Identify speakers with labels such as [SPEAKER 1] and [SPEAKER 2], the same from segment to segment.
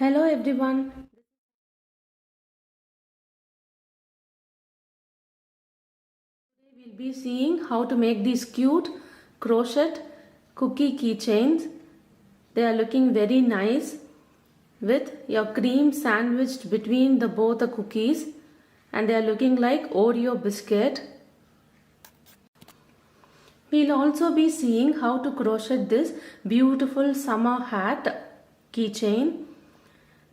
[SPEAKER 1] Hello everyone. Today we'll be seeing how to make these cute crochet cookie keychains. They are looking very nice with your cream sandwiched between both the cookies, and they are looking like Oreo biscuit. We'll also be seeing how to crochet this beautiful summer hat keychain.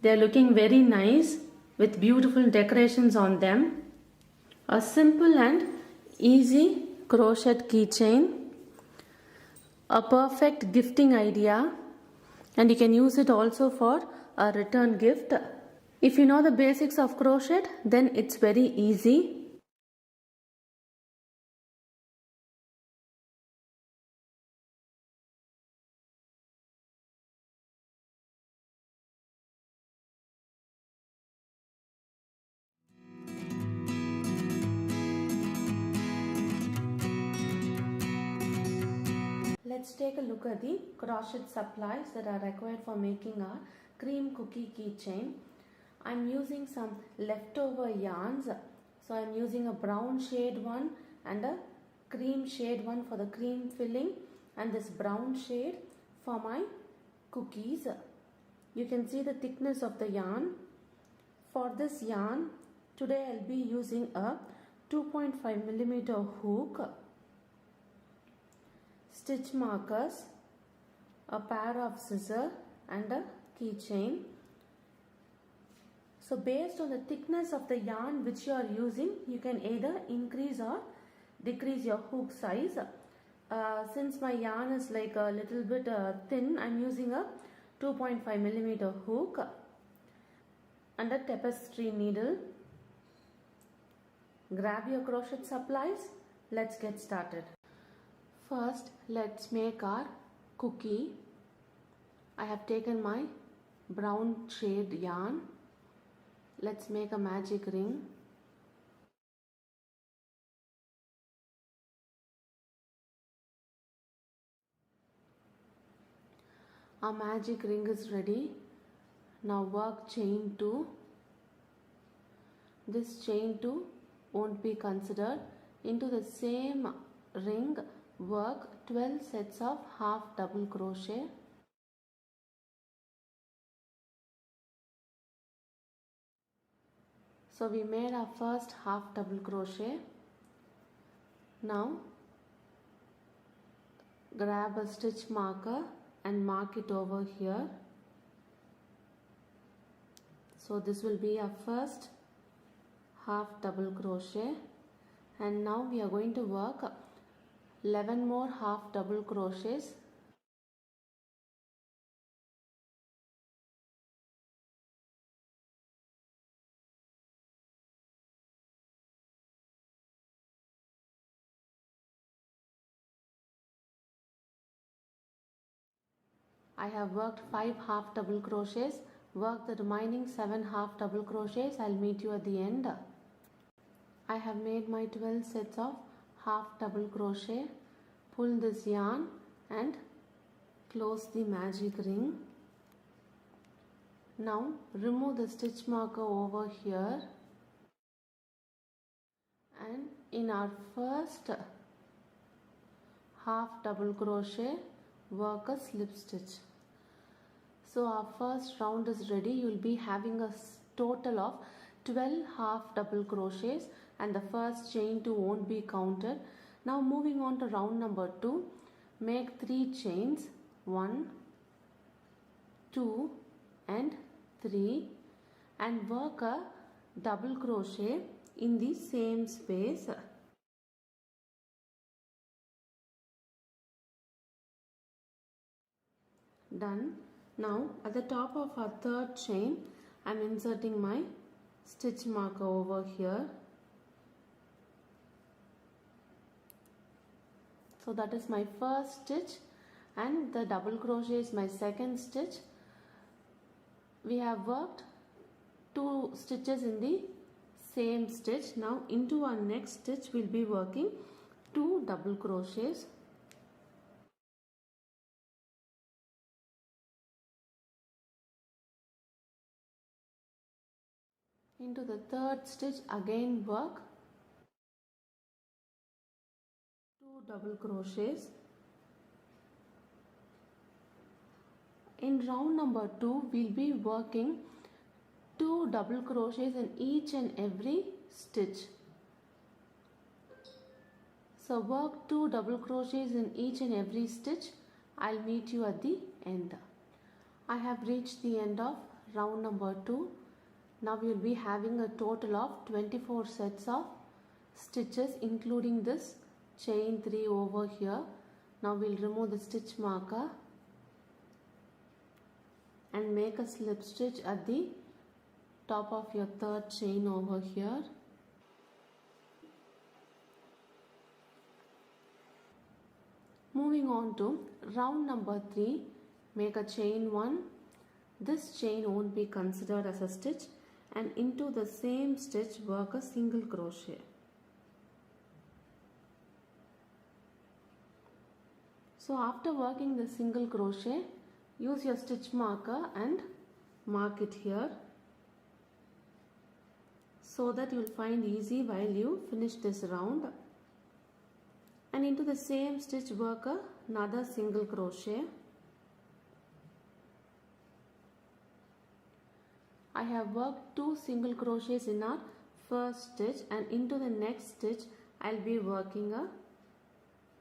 [SPEAKER 1] They are looking very nice with beautiful decorations on them. A simple and easy crochet keychain, a perfect gifting idea, and you can use it also for a return gift. If you know the basics of crochet, then it's very easy. Let's take a look at the crochet supplies that are required for making our cream cookie keychain. I'm using some leftover yarns. So I'm using a brown shade one and a cream shade one for the cream filling, and this brown shade for my cookies. You can see the thickness of the yarn. For this yarn, today I'll be using a 2.5mm hook, stitch markers, a pair of scissors, and a keychain. So based on the thickness of the yarn which you are using, you can either increase or decrease your hook size. Since my yarn is like a little bit thin, I'm using a 2.5mm hook and a tapestry needle. Grab your crochet supplies. Let's get started. First, let's make our cookie. I have taken my brown shade yarn. Let's make a magic ring. Our magic ring is ready. Now work chain 2. This chain 2 won't be considered. Into the same ring, work 12 sets of half double crochet. So we made our first half double crochet. Now grab a stitch marker and mark it over here. So this will be our first half double crochet, and now we are going to work 11 more half double crochets. I have worked 5 half double crochets. Work the remaining 7 half double crochets. I'll meet you at the end. I have made my 12 sets of half double crochet. Pull this yarn and close the magic ring. Now remove the stitch marker over here, and in our first half double crochet, work a slip stitch. So our first round is ready. You will be having a total of 12 half double crochets, and the first chain 2 won't be counted. Now moving on to round number 2, make 3 chains, 1, 2 and 3, and work a double crochet in the same space. Done. Now at the top of our third chain, I am inserting my stitch marker over here. So that is my first stitch, and the double crochet is my second stitch. We have worked 2 stitches in the same stitch. Now into our next stitch we'll be working 2 double crochets. into the third stitch, again work 2 double crochets. In round number 2, we'll be working 2 double crochets in each and every stitch. So work 2 double crochets in each and every stitch. I'll meet you at the end. I have reached the end of round number 2. Now we'll be having a total of 24 sets of stitches, including this chain 3 over here. Now we'll remove the stitch marker and make a slip stitch at the top of your third chain over here. Moving on to round number 3, make a chain 1. This chain won't be considered as a stitch, and into the same stitch work a single crochet. So after working the single crochet, use your stitch marker and mark it here so that you'll find easy while you finish this round. And into the same stitch work another single crochet. I have worked 2 single crochets in our first stitch, and into the next stitch I'll be working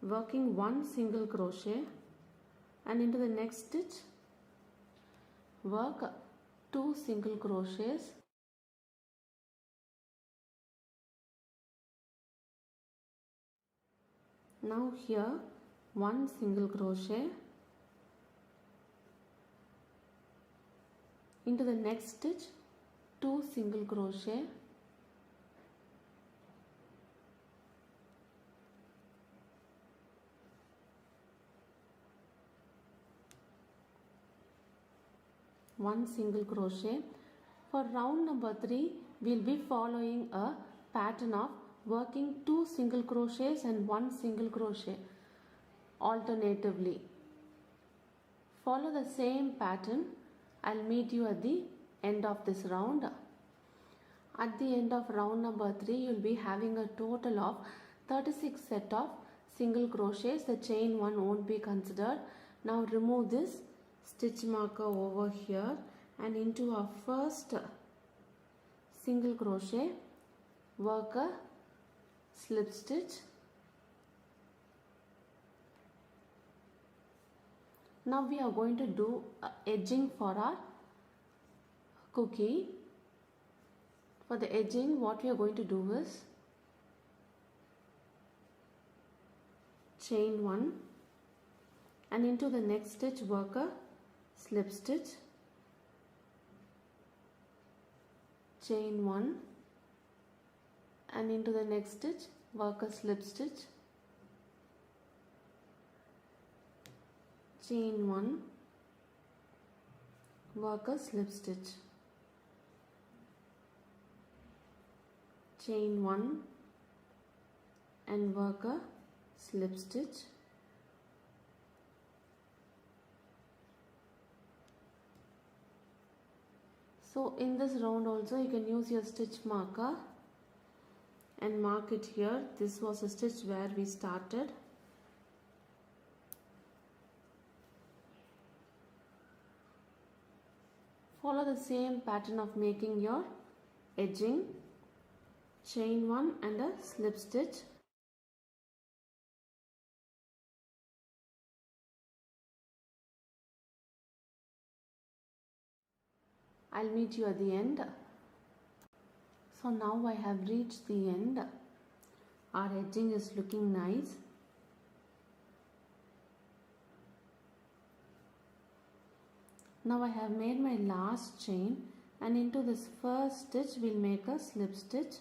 [SPEAKER 1] 1 single crochet, and into the next stitch work 2 single crochets. Now here 1 single crochet, into the next stitch 2 single crochet, one single crochet. For round number 3, we'll be following a pattern of working 2 single crochets and 1 single crochet alternatively. Follow the same pattern. I'll meet you at the end of this round. At the end of round number 3, you'll be having a total of 36 set of single crochets. The chain 1 won't be considered. Now remove this stitch marker over here, and into our first single crochet work a slip stitch. Now we are going to do edging for our cookie. For the edging, what we are going to do is chain 1, and into the next stitch work a slip stitch, chain 1, and into the next stitch work a slip stitch, chain 1, work a slip stitch, chain 1 and work a slip stitch, so in this round also you can use your stitch marker and mark it here. This was a stitch where we started. Follow the same pattern of making your edging, chain 1 and a slip stitch, I'll meet you at the end. So now I have reached the end. Our edging is looking nice. Now I have made my last chain, and into this first stitch we'll make a slip stitch.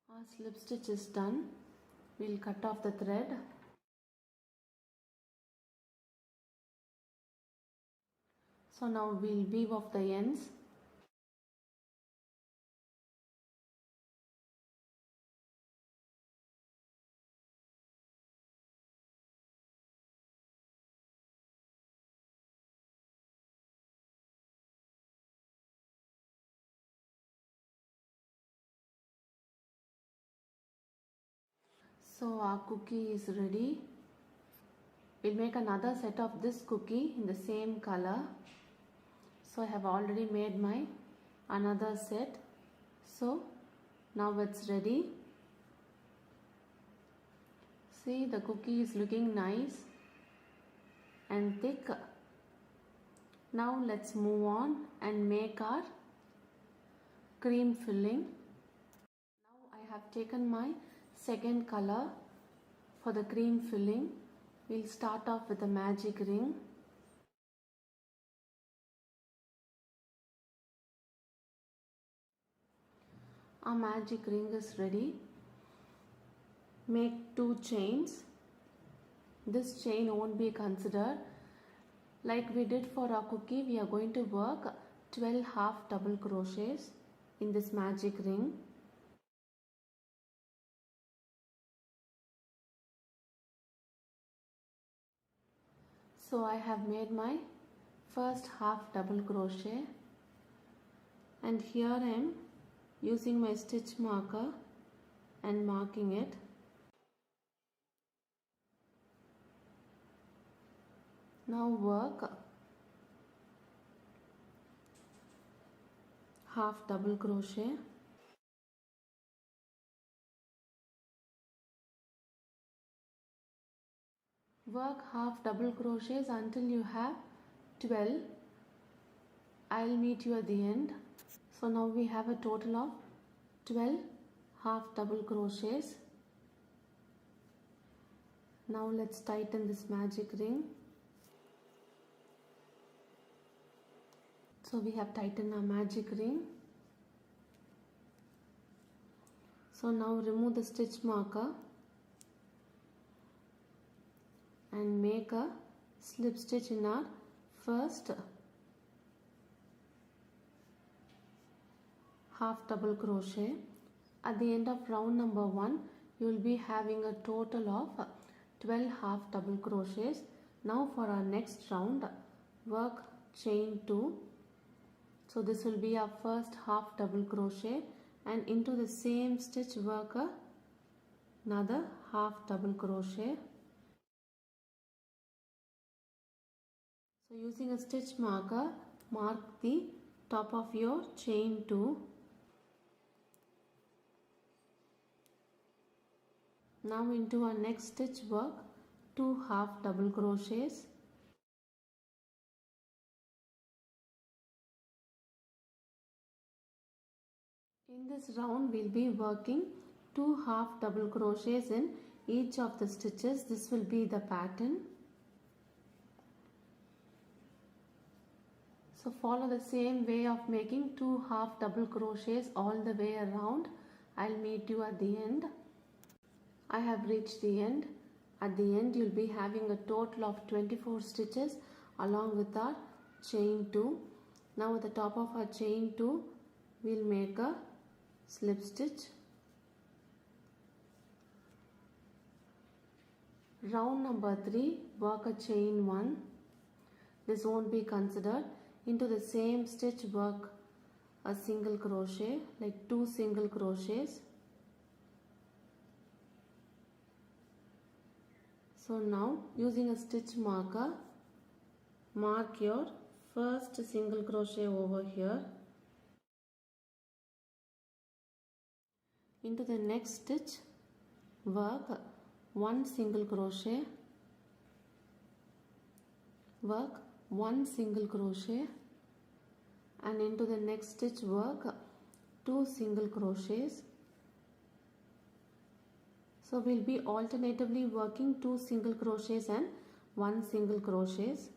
[SPEAKER 1] Our slip stitch is done. We'll cut off the thread. So now we'll weave off the ends. So our cookie is ready. We'll make another set of this cookie in the same color. So I have already made my another set. So now it's ready. See, the cookie is looking nice and thick. Now let's move on and make our cream filling. Now I have taken my second color for the cream filling. We'll start off with a magic ring. Our magic ring is ready. Make 2 chains. This chain won't be considered. Like we did for our cookie, we are going to work 12 half double crochets in this magic ring. So I have made my first half double crochet, and here I am using my stitch marker and marking it. Now work half double crochet, work half double crochets until you have 12. I'll meet you at the end. So now we have a total of 12 half double crochets. Now let's tighten this magic ring. So we have tightened our magic ring. So now remove the stitch marker and make a slip stitch in our first half double crochet. At the end of round number 1, you will be having a total of 12 half double crochets. Now for our next round, work chain 2. So this will be our first half double crochet, and into the same stitch work another half double crochet. So using a stitch marker, mark the top of your chain 2. Now into our next stitch work 2 half double crochets. In this round we'll be working 2 half double crochets in each of the stitches. This will be the pattern. So follow the same way of making 2 half double crochets all the way around. I'll meet you at the end. I have reached the end. At the end you'll be having a total of 24 stitches along with our chain 2. Now at the top of our chain 2 we'll make a slip stitch. Round number 3, work a chain 1. This won't be considered. Into the same stitch work a single crochet, like 2 single crochets. So now using a stitch marker, mark your first single crochet over here. Into the next stitch work 1 single crochet, work 1 single crochet, and into the next stitch work 2 single crochets. So we'll be alternatively working 2 single crochets and 1 single crochets.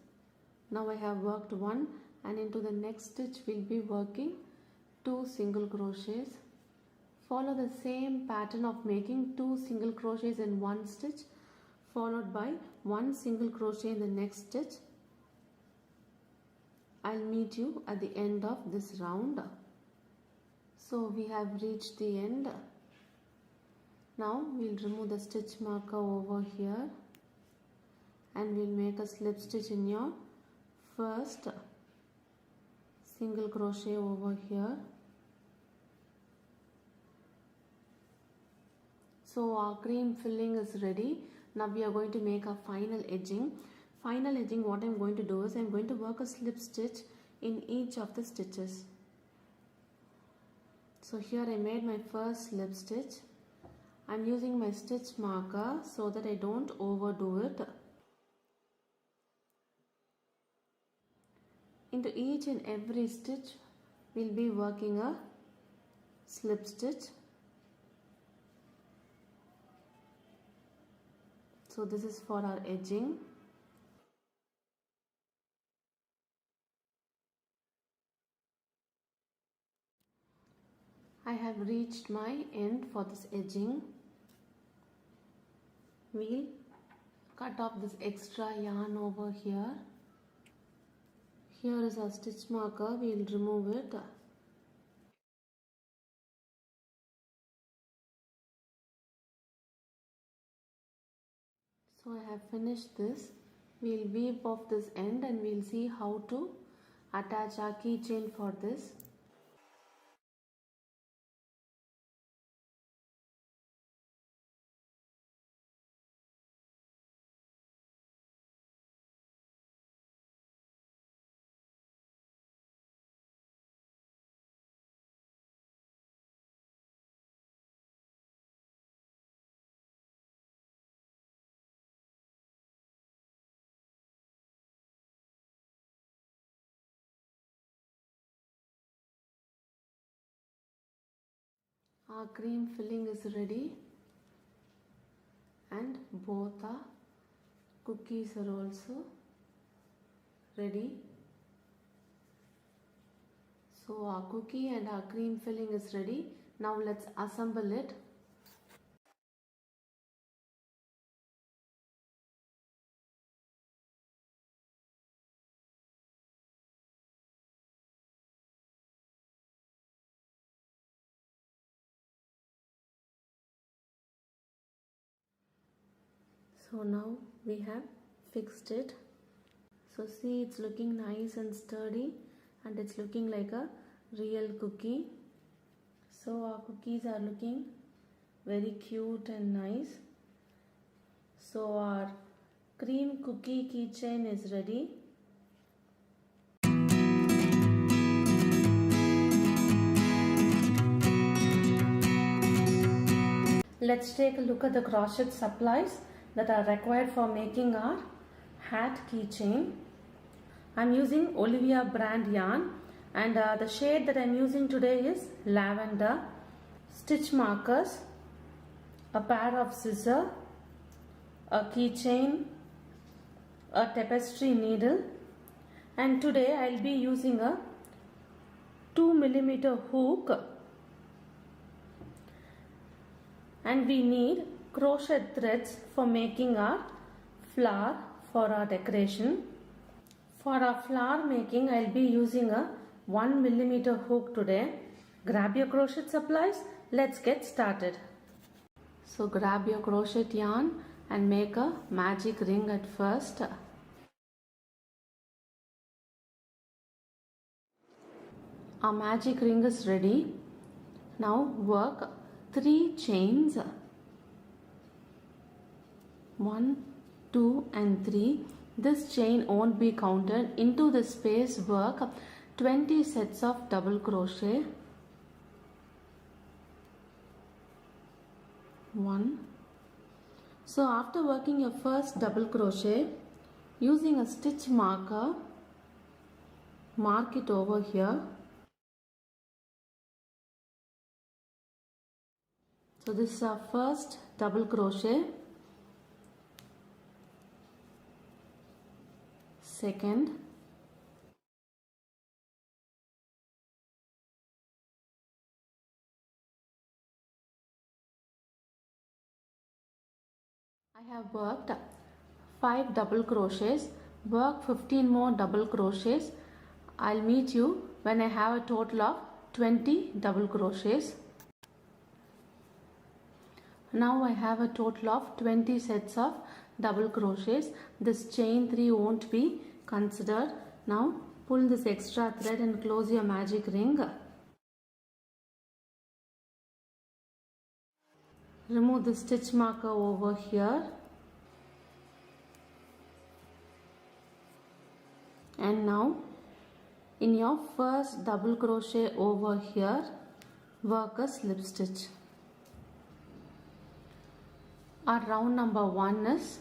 [SPEAKER 1] Now I have worked 1, and into the next stitch we'll be working 2 single crochets. Follow the same pattern of making 2 single crochets in one stitch followed by 1 single crochet in the next stitch. I'll meet you at the end of this round. So we have reached the end. Now we'll remove the stitch marker over here and we'll make a slip stitch in your first single crochet over here. So So our cream filling is ready. Now we are going to make our final edging. Final edging, what I am going to do is I am going to work a slip stitch in each of the stitches. So here I made my first slip stitch. I am using my stitch marker so that I don't overdo it. Into each and every stitch we will be working a slip stitch. So this is for our edging. I have reached my end for this edging. We'll cut off this extra yarn over here. Here is our stitch marker, we will remove it. So I have finished this. We will weave off this end and we will see how to attach our keychain for this. Our cream filling is ready and both our cookies are also ready. So our cookie and our cream filling is ready. Now let's assemble it. So now we have fixed it. So see, it's looking nice and sturdy and it's looking like a real cookie. So our cookies are looking very cute and nice. So our cream cookie keychain is ready. Let's take a look at the crochet supplies that are required for making our hat keychain. I'm using Olivia brand yarn and the shade that I'm using today is lavender. Stitch markers, a pair of scissors, a keychain, a tapestry needle, and today I'll be using a 2mm hook, and we need crochet threads for making our flower for our decoration. For our flower making, I'll be using a 1mm hook today. Grab your crochet supplies. Let's get started. So grab your crochet yarn and make a magic ring at first. Our magic ring is ready. Now work 3 chains. 1, 2 and 3. This chain won't be counted. Into the space work 20 sets of double crochet. 1. So after working your first double crochet, using a stitch marker, mark it over here. So this is our first double crochet. Second, I have worked 5 double crochets. Work 15 more double crochets. I'll meet you when I have a total of 20 double crochets. Now I have a total of 20 sets of double crochets. This chain 3 won't be considered. Now pull this extra thread and close your magic ring. remove the stitch marker over here, and now in your first double crochet over here, work a slip stitch. Our round number 1 is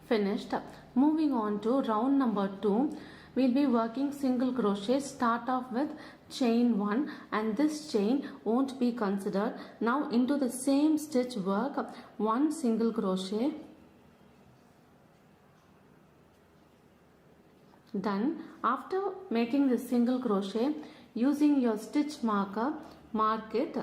[SPEAKER 1] finished. Moving on to round number 2, we'll be working single crochet. Start off with chain 1 and this chain won't be considered. Now into the same stitch work 1 single crochet. Done. After making the single crochet, using your stitch marker, mark it.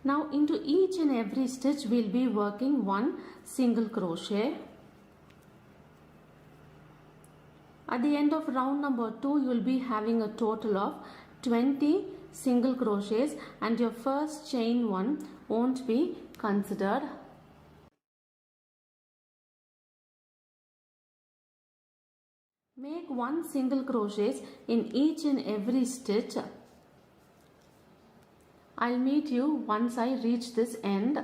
[SPEAKER 1] Now into each and every stitch we'll be working 1 single crochet. At the end of round number 2, you will be having a total of 20 single crochets and your first chain 1 won't be considered. Make 1 single crochet in each and every stitch. I'll meet you once I reach this end.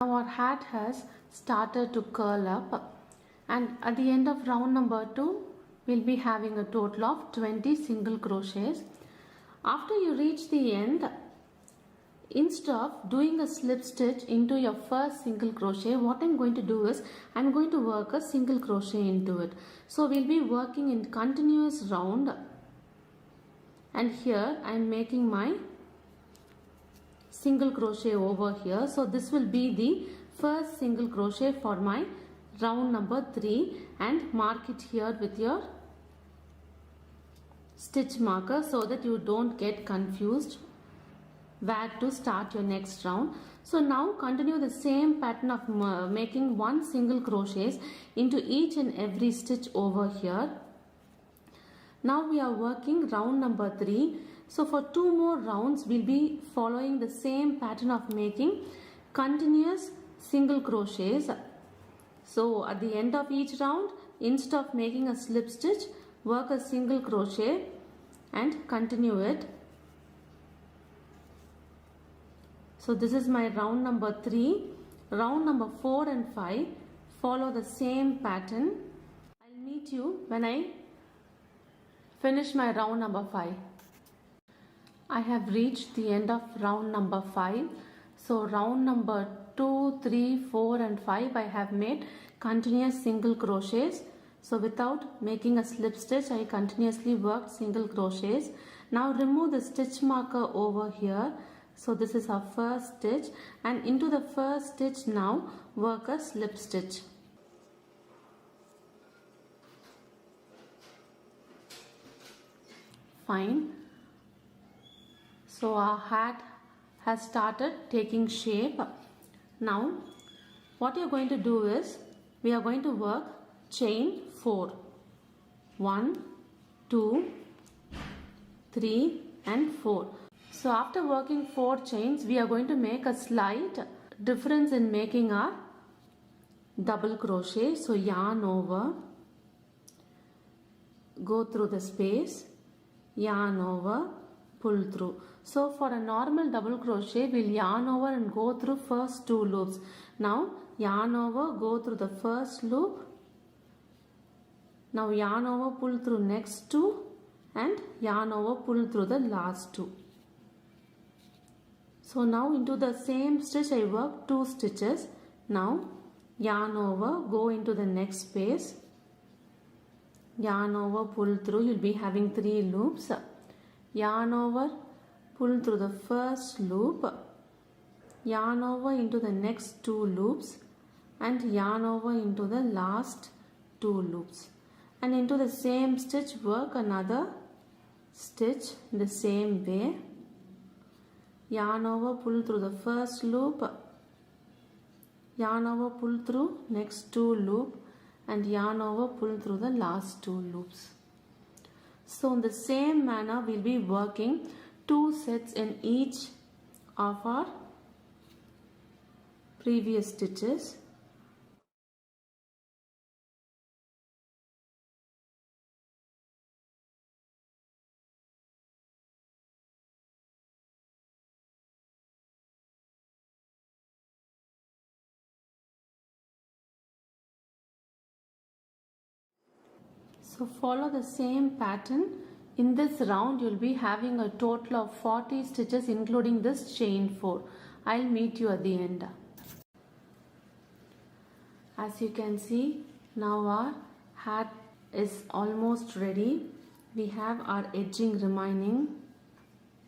[SPEAKER 1] Now our hat has started to curl up, and at the end of round number 2 we'll be having a total of 20 single crochets. After you reach the end, instead of doing a slip stitch into your first single crochet, what I'm going to do is I'm going to work a single crochet into it. So we'll be working in continuous round, and here I'm making my single crochet over here. So this will be the first single crochet for my round number 3, and mark it here with your stitch marker so that you don't get confused where to start your next round. So now continue the same pattern of making 1 single crochets into each and every stitch over here. Now we are working round number 3. So for 2 more rounds we'll be following the same pattern of making continuous single crochets. So at the end of each round, instead of making a slip stitch, work a single crochet and continue it. So this is my round number 3. Round number 4 and 5 follow the same pattern. I'll meet you when I finish my round number 5. I have reached the end of round number 5. So round number 2, 3, 4 and 5 I have made continuous single crochets. So without making a slip stitch, I continuously worked single crochets. Now remove the stitch marker over here. So this is our first stitch, and into the first stitch now work a slip stitch. Fine. So our hat has started taking shape. Now what you are going to do is we are going to work chain 4. 1, 2, 3 and 4. So after working 4 chains, we are going to make a slight difference in making our double crochet. So yarn over, go through the space, yarn over, pull through. So for a normal double crochet, we'll yarn over and go through first 2 loops. Now yarn over, go through the first loop. Now yarn over, pull through next 2, and yarn over, pull through the last 2. So now into the same stitch I work 2 stitches. Now yarn over, go into the next space, yarn over, pull through. You'll be having 3 loops. Yarn over, pull through the first loop, yarn over into the next 2 loops, and yarn over into the last 2 loops. And into the same stitch work another stitch in the same way. Yarn over, pull through the first loop, yarn over, pull through next 2 loop, and yarn over, pull through the last 2 loops. So in the same manner we'll be working 2 sets in each of our previous stitches. So follow the same pattern. In this round you'll be having a total of 40 stitches including this chain 4. I'll meet you at the end. As you can see, now our hat is almost ready. We have our edging remaining.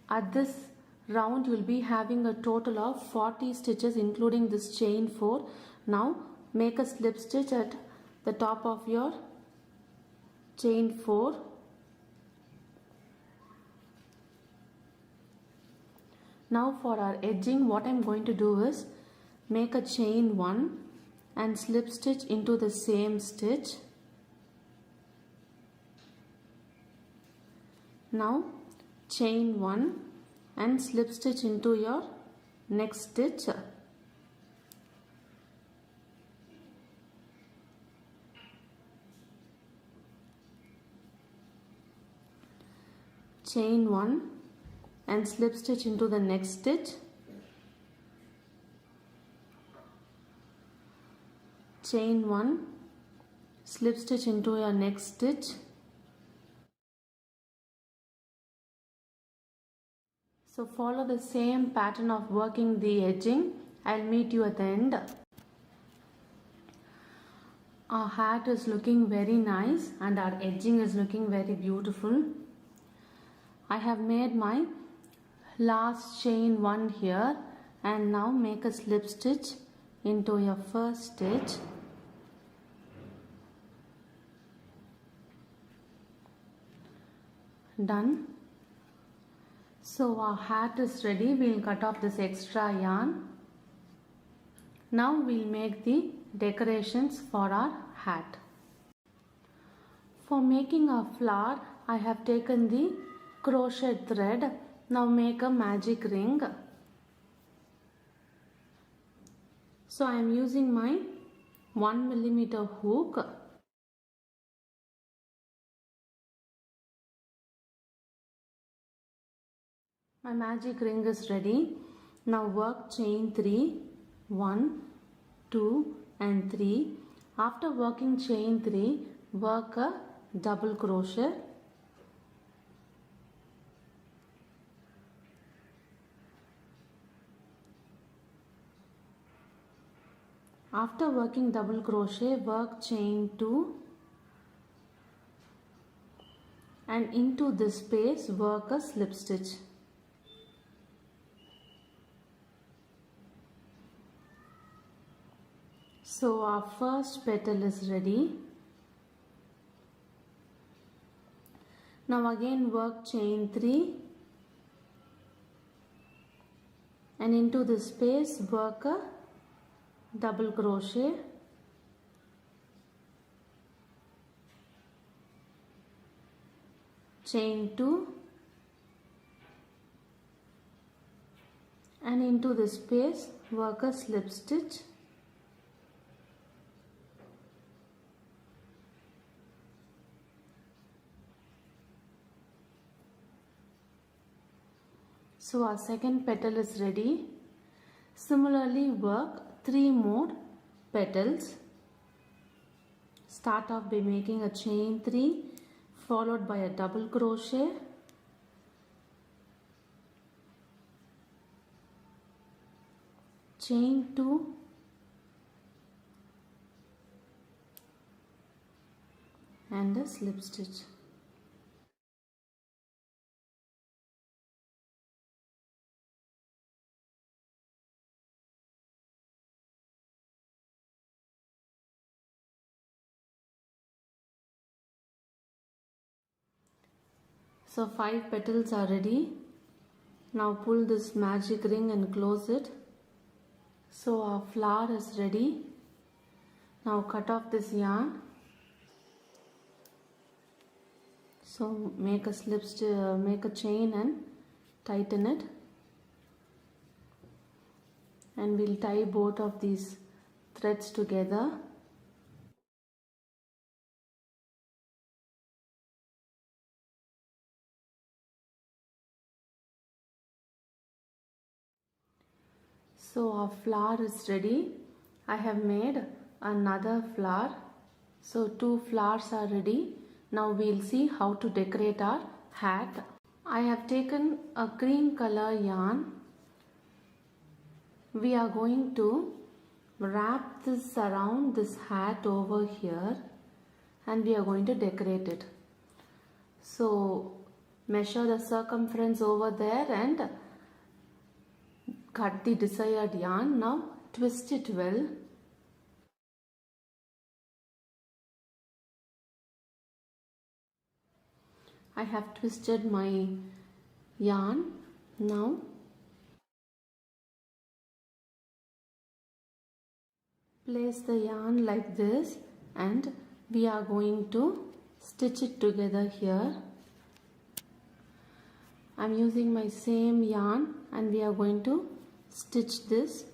[SPEAKER 1] At this round you'll be having a total of 40 stitches including this chain 4. Now make a slip stitch at the top of your chain 4. Now for our edging, what I'm going to do is make a chain 1 and slip stitch into the same stitch. Now chain 1 and slip stitch into your next stitch. Chain 1 and slip stitch into the next stitch. Chain 1, slip stitch into your next stitch. So follow the same pattern of working the edging. I'll meet you at the end. Our hat is looking very nice and our edging is looking very beautiful. I have made my last chain 1 here, and now make a slip stitch into your first stitch. Done. So our hat is ready. We'll cut off this extra yarn. Now we'll make the decorations for our hat. For making a flower, I have taken the crochet thread. Now make a magic ring. So I am using my 1mm hook. My magic ring is ready. Now work chain 3, 1, 2 and 3. After working chain 3, work a double crochet. After working double crochet, work chain 2 and into this space work a slip stitch. So our first petal is ready. Now again work chain 3 and into this space work a double crochet. Chain 2 and into this space work a slip stitch. So our second petal is ready. Similarly work 3 more petals. Start off by making a chain 3 followed by a double crochet. Chain 2 and a slip stitch. So 5 petals are ready. Now pull this magic ring and close it. So our flower is ready. Now cut off this yarn. So make a make a chain and tighten it. And we'll tie both of these threads together. So our flower is ready. I have made another flower. So 2 flowers are ready. Now we'll see how to decorate our hat. I have taken a cream color yarn. We are going to wrap this around this hat over here and we are going to decorate it. So measure the circumference over there and cut the desired yarn. Now twist it well. I have twisted my yarn. Now place the yarn like this and we are going to stitch it together here. I am using my same yarn and we are going to stitch this.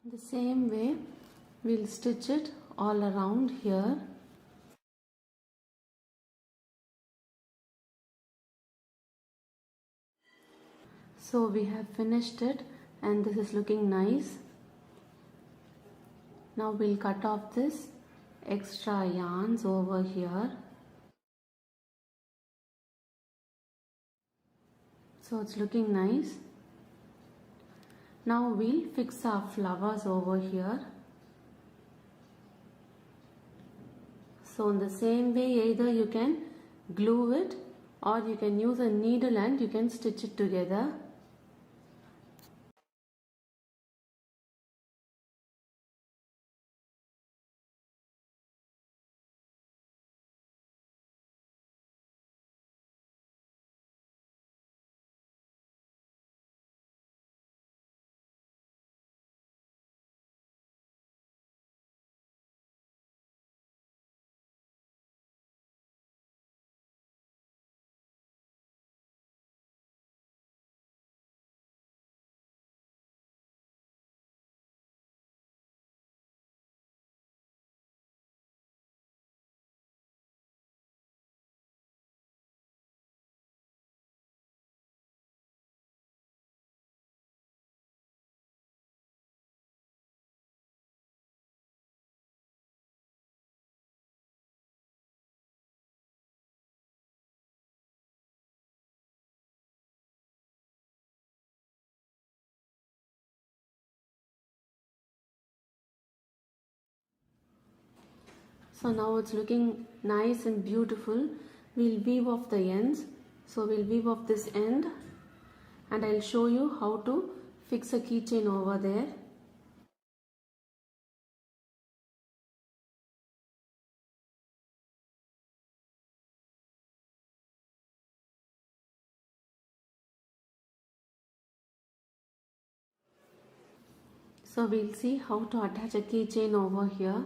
[SPEAKER 1] The same way we'll stitch it all around here. So we have finished it and this is looking nice. Now we'll cut off this extra yarns over here. So it's looking nice. Now we'll fix our flowers over here. So in the same way, either you can glue it or you can use a needle and you can stitch it together. So now it's looking nice and beautiful. We'll weave off the ends. So we'll weave off this end and I'll show you how to fix a keychain over there. So we'll see how to attach a keychain over here.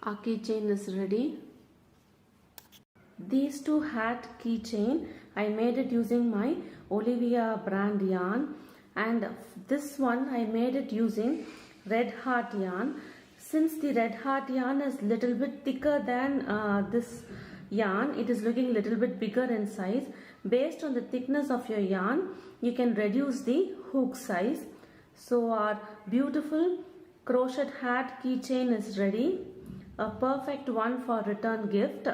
[SPEAKER 1] Our keychain is ready. These two hat keychain, I made it using my Olivia brand yarn, and this one I made it using Red Heart yarn. Since the Red Heart yarn is little bit thicker than this yarn, it is looking little bit bigger in size. Based on the thickness of your yarn, you can reduce the hook size. So our beautiful crochet hat keychain is ready. A perfect one for return gift.